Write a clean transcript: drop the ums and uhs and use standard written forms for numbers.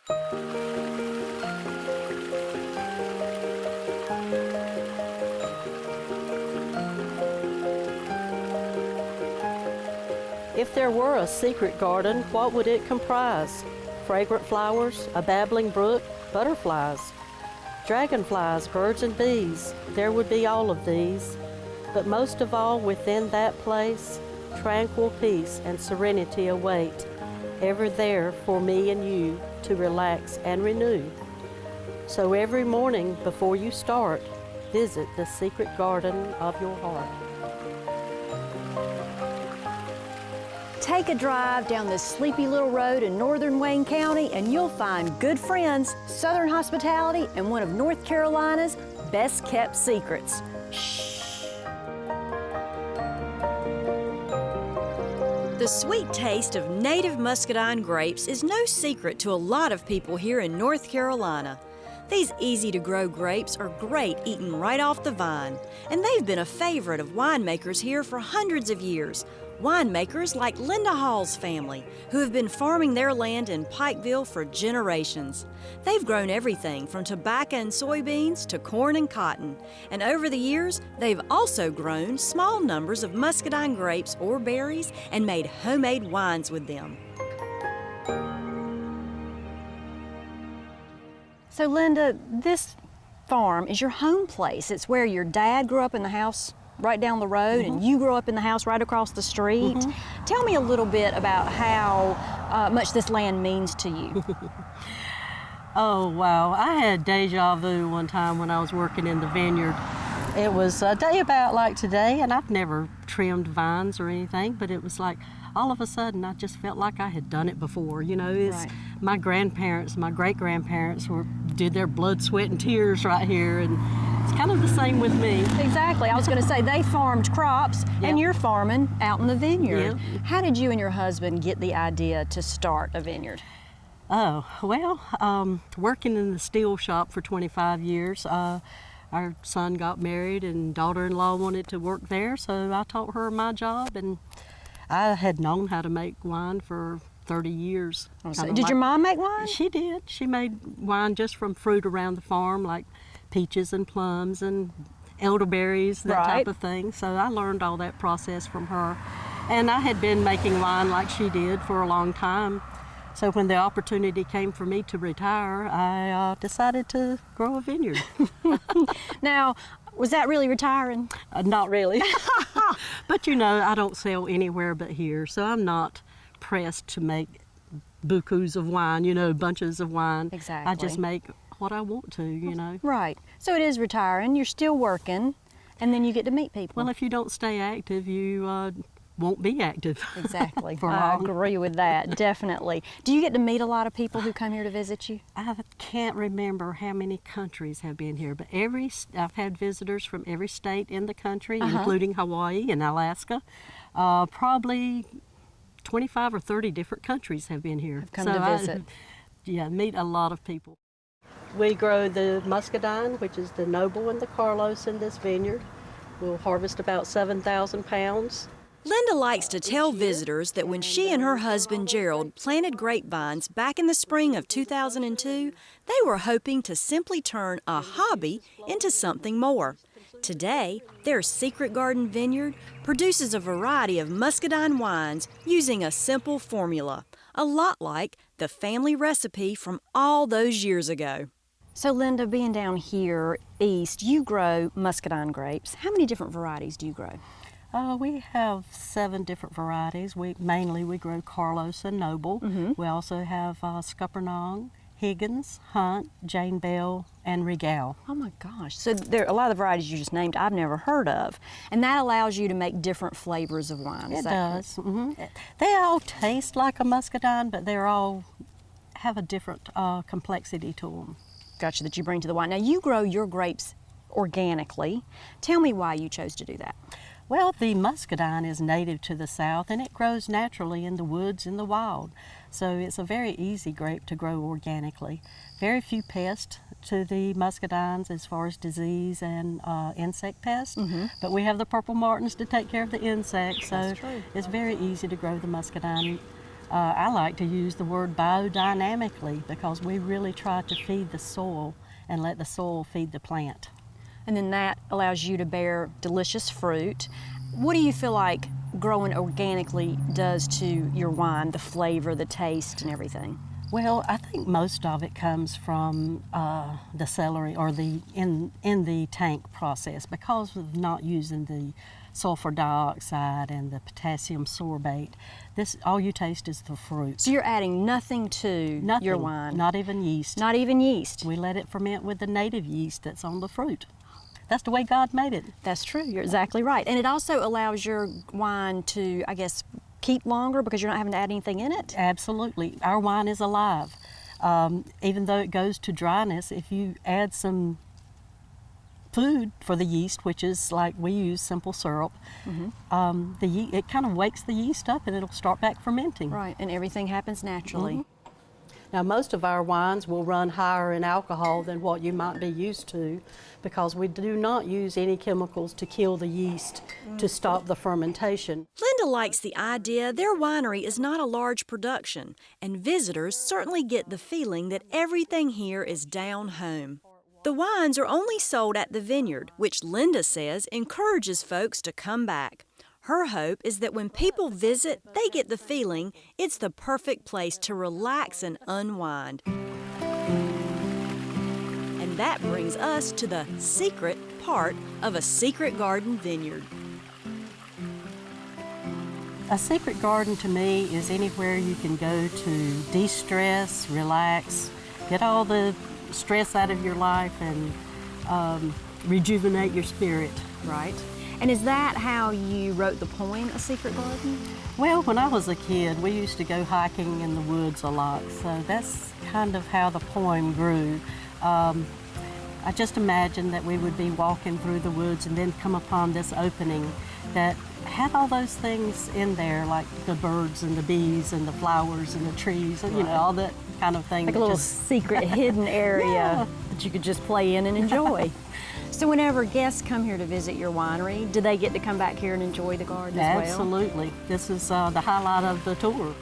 If there were a secret garden, what would it comprise? Fragrant flowers, a babbling brook, butterflies, dragonflies, birds and bees. There would be all of these. But most of all, within that place, tranquil peace and serenity await, ever there for me and you to relax and renew. So every morning before you start, visit the secret garden of your heart. Take a drive down this sleepy little road in northern Wayne County and you'll find good friends, Southern hospitality, and one of North Carolina's best kept secrets. Shh. The sweet taste of native muscadine grapes is no secret to a lot of people here in North Carolina. These easy-to-grow grapes are great eaten right off the vine, and they've been a favorite of winemakers here for hundreds of years. Winemakers like Linda Hall's family, who have been farming their land in Pikeville for generations. They've grown everything from tobacco and soybeans to corn and cotton. And over the years, they've also grown small numbers of muscadine grapes or berries and made homemade wines with them. So Linda, this farm is your home place. It's where your dad grew up in the house right down the road, and you grew up in the house right across the street. Tell me a little bit about how much this land means to you. Oh, wow. I had deja vu one time when I was working in the vineyard. It was a day about like today, and I've never trimmed vines or anything, but it was like all of a sudden I just felt like I had done it before. You know, it's my grandparents, my great-grandparents did their blood, sweat, and tears right here, and it's kind of the same with me. Exactly. I was going to say they farmed crops, and you're farming out in the vineyard. How did you and your husband get the idea to start a vineyard? Oh, well, working in the steel shop for 25 years, our son got married and daughter-in-law wanted to work there, so I taught her my job, and I had known how to make wine for 30 years. Did your mom make wine? She did. She made wine just from fruit around the farm, like peaches and plums and elderberries, that type of thing. So I learned all that process from her. And I had been making wine like she did for a long time. So when the opportunity came for me to retire, I decided to grow a vineyard. Now, was that really retiring? Not really. But you know, I don't sell anywhere but here, so I'm not pressed to make bukus of wine, you know, bunches of wine. Exactly. I just make what I want to, you know. Right. So it is retiring, you're still working, and then you get to meet people. Well, if you don't stay active, you won't be active. Exactly. For I long. agree with that, definitely. Do you get to meet a lot of people who come here to visit you? I can't remember how many countries have been here, but I've had visitors from every state in the country, including Hawaii and Alaska. Probably 25 or 30 different countries have been here. Have come to visit. Meet a lot of people. We grow the muscadine, which is the Noble and the Carlos in this vineyard. We'll harvest about 7,000 pounds. Linda likes to tell visitors that when she and her husband Gerald planted grapevines back in the spring of 2002, they were hoping to simply turn a hobby into something more. Today, their Secret Garden Vineyard produces a variety of muscadine wines using a simple formula, a lot like the family recipe from all those years ago. So Linda, being down here east, you grow muscadine grapes. How many different varieties do you grow? We have 7 different varieties. We grow Carlos and Noble. We also have Scuppernong, Higgins, Hunt, Jane Bell, and Regal. Oh my gosh. So there are a lot of the varieties you just named I've never heard of. And that allows you to make different flavors of wine. It does. They all taste like a muscadine, but they all have a different complexity to them. Gotcha, that you bring to the wine. Now you grow your grapes organically. Tell me why you chose to do that. Well, the muscadine is native to the South, and it grows naturally in the woods in the wild. So it's a very easy grape to grow organically. Very few pests to the muscadines as far as disease and insect pests, but we have the purple martins to take care of the insects, so it's very easy to grow the muscadine I like to use the word biodynamically because we really try to feed the soil and let the soil feed the plant. And then that allows you to bear delicious fruit. What do you feel like growing organically does to your wine, the flavor, the taste, and everything? Well, I think most of it comes from the celery or in the tank process because of not using the sulfur dioxide and the potassium sorbate. All you taste is the fruit. So you're adding nothing to Nothing, your wine? not even yeast. Not even yeast? We let it ferment with the native yeast that's on the fruit. That's the way God made it. That's true. You're exactly right. And it also allows your wine to, I guess, keep longer because you're not having to add anything in it? Absolutely. Our wine is alive. Even though it goes to dryness, if you add some food for the yeast, which is like we use simple syrup, it kind of wakes the yeast up and it'll start back fermenting. Right, and everything happens naturally. Now, most of our wines will run higher in alcohol than what you might be used to because we do not use any chemicals to kill the yeast to stop the fermentation. Linda likes the idea their winery is not a large production, and visitors certainly get the feeling that everything here is down home. The wines are only sold at the vineyard, which Linda says encourages folks to come back. Her hope is that when people visit, they get the feeling it's the perfect place to relax and unwind. And that brings us to the secret part of A Secret Garden Vineyard. A secret garden to me is anywhere you can go to de-stress, relax, get all the stress out of your life and rejuvenate your spirit. Right. And is that how you wrote the poem, A Secret Garden? Well, when I was a kid, we used to go hiking in the woods a lot, so that's kind of how the poem grew. I just imagined that we would be walking through the woods and then come upon this opening that had all those things in there, like the birds and the bees and the flowers and the trees, and, you know, all that kind of thing. Like a little secret hidden area that you could just play in and enjoy. So whenever guests come here to visit your winery, do they get to come back here and enjoy the garden as well? Absolutely. This is the highlight of the tour.